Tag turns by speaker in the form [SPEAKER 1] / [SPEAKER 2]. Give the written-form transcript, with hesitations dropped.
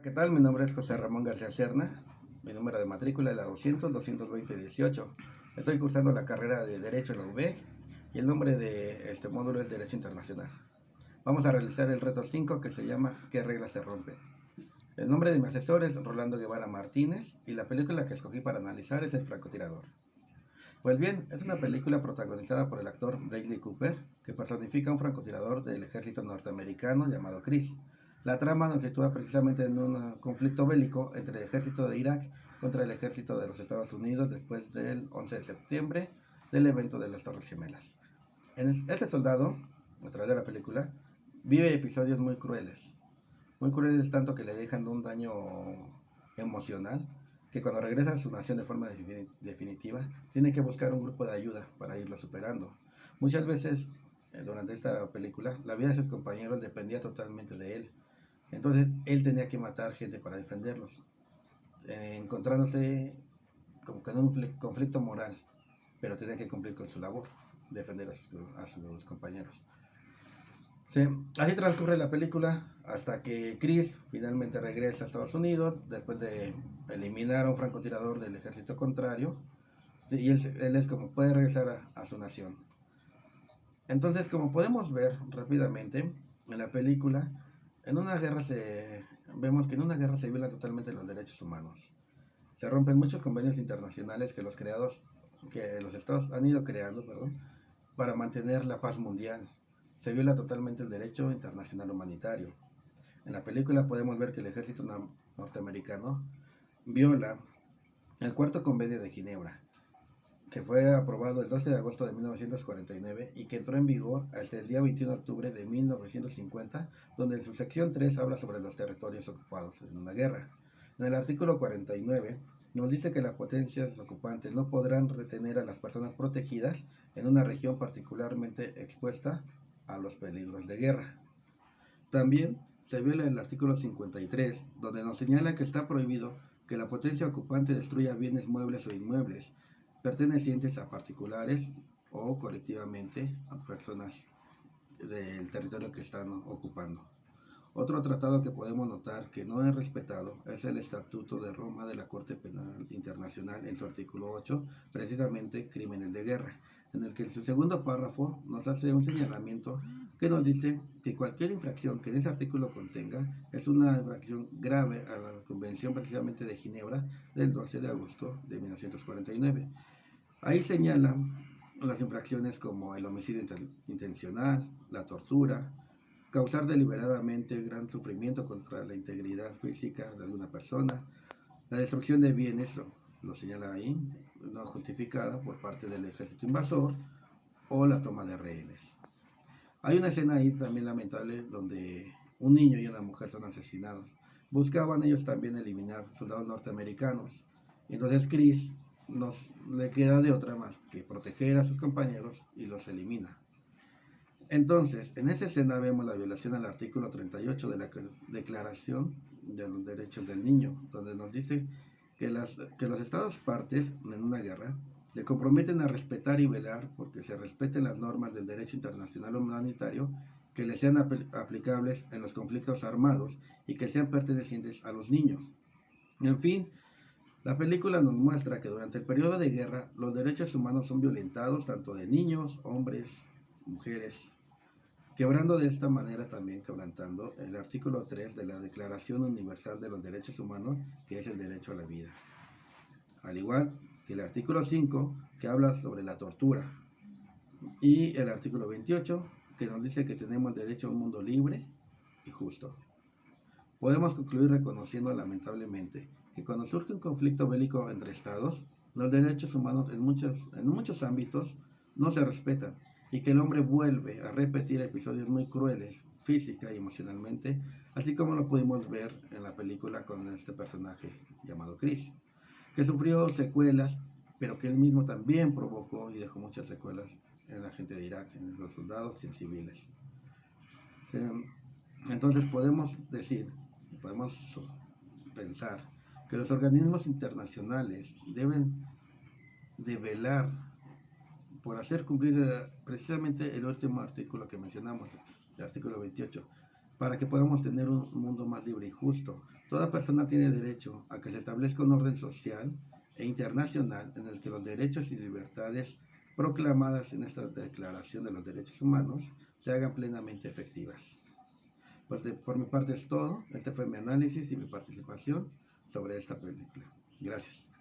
[SPEAKER 1] ¿Qué tal? Mi nombre es José Ramón García Serna. Mi número de matrícula es la 200-220-18. Estoy cursando la carrera de Derecho en la UVEC y el nombre de este módulo es Derecho Internacional. Vamos a realizar el reto 5 que se llama ¿Qué reglas se rompen? El nombre de mi asesor es Rolando Guevara Martínez y la película que escogí para analizar es El francotirador. Pues bien, es una película protagonizada por el actor Bradley Cooper, que personifica a un francotirador del ejército norteamericano llamado Chris. La trama nos sitúa precisamente en un conflicto bélico entre el ejército de Irak contra el ejército de los Estados Unidos después del 11 de septiembre del evento de las Torres Gemelas. Este soldado, a través de la película, vive episodios muy crueles tanto que le dejan un daño emocional, que cuando regresa a su nación de forma definitiva, tiene que buscar un grupo de ayuda para irlo superando. Muchas veces, durante esta película, la vida de sus compañeros dependía totalmente de él. Entonces, él tenía que matar gente para defenderlos, encontrándose como que en un conflicto moral, pero tenía que cumplir con su labor, defender a sus compañeros. Sí, así transcurre la película hasta que Chris finalmente regresa a Estados Unidos después de eliminar a un francotirador del ejército contrario. Sí, y él es como puede regresar a su nación. Entonces, como podemos ver rápidamente en la película, vemos que en una guerra se violan totalmente los derechos humanos. Se rompen muchos convenios internacionales que los estados han ido creando, para mantener la paz mundial. Se viola totalmente el derecho internacional humanitario. En la película podemos ver que el ejército norteamericano viola el cuarto convenio de Ginebra, que fue aprobado el 12 de agosto de 1949 y que entró en vigor hasta el día 21 de octubre de 1950, donde en su sección 3 habla sobre los territorios ocupados en una guerra. En el artículo 49 nos dice que las potencias ocupantes no podrán retener a las personas protegidas en una región particularmente expuesta a los peligros de guerra. También se viola el artículo 53, donde nos señala que está prohibido que la potencia ocupante destruya bienes muebles o inmuebles pertenecientes a particulares o colectivamente a personas del territorio que están ocupando. Otro tratado que podemos notar que no es respetado es el Estatuto de Roma de la Corte Penal Internacional en su artículo 8, precisamente crímenes de guerra, en el que en su segundo párrafo nos hace un señalamiento que nos dice que cualquier infracción que en ese artículo contenga es una infracción grave a la Convención precisamente de Ginebra del 12 de agosto de 1949. Ahí señalan las infracciones como el homicidio intencional, la tortura, causar deliberadamente gran sufrimiento contra la integridad física de alguna persona, la destrucción de bienes, lo señala ahí, no justificada por parte del ejército invasor, o la toma de rehenes. Hay una escena ahí también lamentable donde un niño y una mujer son asesinados. Buscaban ellos también eliminar soldados norteamericanos. Entonces Chris le queda de otra más que proteger a sus compañeros y los elimina. Entonces, en esa escena vemos la violación al artículo 38 de la Declaración de los Derechos del Niño, donde nos dice que los estados partes en una guerra le comprometen a respetar y velar porque se respeten las normas del derecho internacional humanitario que les sean aplicables en los conflictos armados y que sean pertenecientes a los niños. En fin, la película nos muestra que durante el periodo de guerra los derechos humanos son violentados tanto de niños, hombres, mujeres, quebrando de esta manera también quebrantando el artículo 3 de la Declaración Universal de los Derechos Humanos, que es el derecho a la vida. Al igual que el artículo 5, que habla sobre la tortura, y el artículo 28, que nos dice que tenemos derecho a un mundo libre y justo. Podemos concluir reconociendo lamentablemente que cuando surge un conflicto bélico entre estados, los derechos humanos en muchos ámbitos no se respetan y que el hombre vuelve a repetir episodios muy crueles física y emocionalmente, así como lo pudimos ver en la película con este personaje llamado Chris, que sufrió secuelas, pero que él mismo también provocó y dejó muchas secuelas en la gente de Irak, en los soldados y en civiles. Entonces podemos pensar que los organismos internacionales deben de velar por hacer cumplir precisamente el último artículo que mencionamos, el artículo 28, para que podamos tener un mundo más libre y justo. Toda persona tiene derecho a que se establezca un orden social e internacional en el que los derechos y libertades proclamadas en esta Declaración de los Derechos Humanos se hagan plenamente efectivas. Pues por mi parte es todo. Este fue mi análisis y mi participación sobre esta película. Gracias.